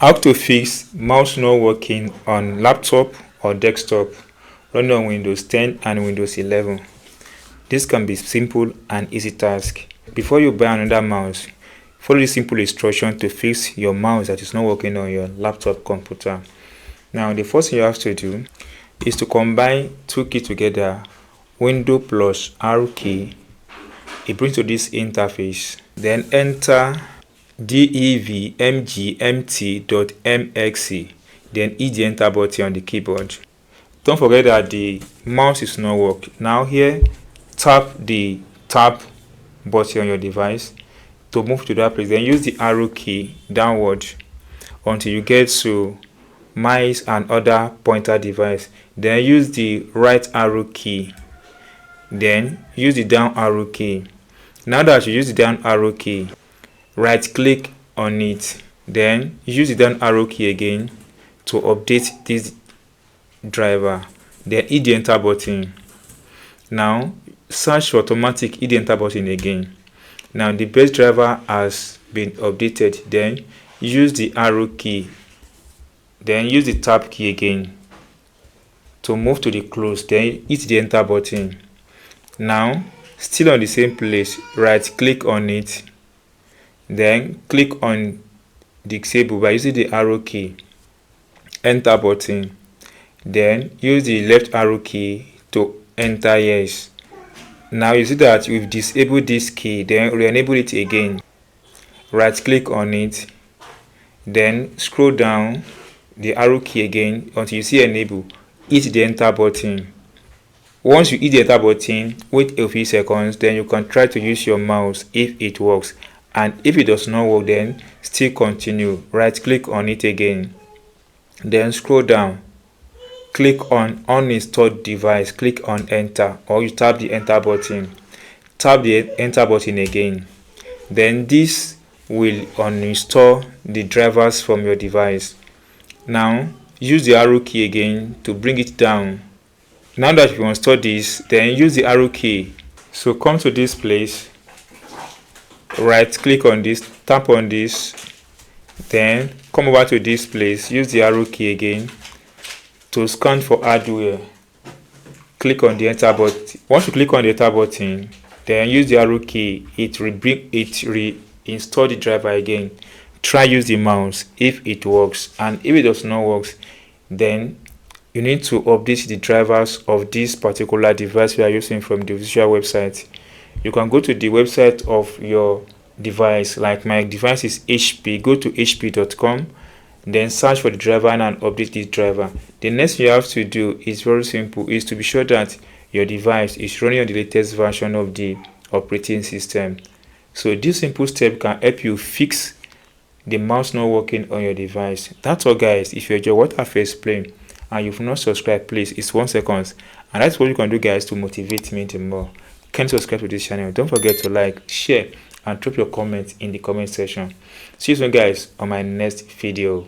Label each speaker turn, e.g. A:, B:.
A: How to fix mouse not working on laptop or desktop running on Windows 10 and Windows 11. This can be simple and easy task. Before you buy another mouse, follow this simple instruction to fix your mouse that is not working on your laptop computer. Now the first thing you have to do is to combine two keys together, Window plus R key. It brings to this interface. Then enter devmgmt.mxe, then hit the enter button on the keyboard. Don't forget that the mouse is not working. Now here, tap the tab button on your device to move to that place. Then use the arrow key downward until you get to mice and other pointer device. Then use the right arrow key. Then use the down arrow key. Now that you use the down arrow key, right click on it, then use the down arrow key again to update this driver, then hit the enter button. Now search for automatic, hit the enter button again. Now the base driver has been updated. Then use the arrow key, then use the tab key again to move to the close, then hit the enter button. Now still on the same place, right click on it, then click on disable by using the arrow key, enter button, then use the left arrow key to enter yes. Now you see that we've disabled this key, then re-enable it again. Right click on it, then scroll down the arrow key again until you see enable, hit the enter button. Once you hit the enter button, wait a few seconds, then you can try to use your mouse if it works. And if it does not work, then still continue. Right click on it again, then scroll down, click on uninstalled device, click on enter, or you tap the enter button, tap the enter button again. Then this will uninstall the drivers from your device. Now use the arrow key again to bring it down. Now that you install this, then use the arrow key. So come to this place, right click on this, tap on this, then come over to this place, use the arrow key again to scan for hardware. Click on the enter button. Once you click on the enter button, then use the arrow key, it reinstall the driver again. Try use the mouse if it works, and if it does not work, then you need to update the drivers of this particular device we are using from the official website. You can go to the website of your device. Like my device is HP, go to hp.com, then search for the driver and update this driver. The next thing you have to do is very simple, is to be sure that your device is running on the latest version of the operating system. So this simple step can help you fix the mouse not working on your device. That's all guys. If you enjoy what I've explained and you've not subscribed, please, it's 1 second, and that's what you can do guys to motivate me to more. Can subscribe to this channel. Don't forget to like, share, and drop your comments in the comment section. See you soon guys on my next video.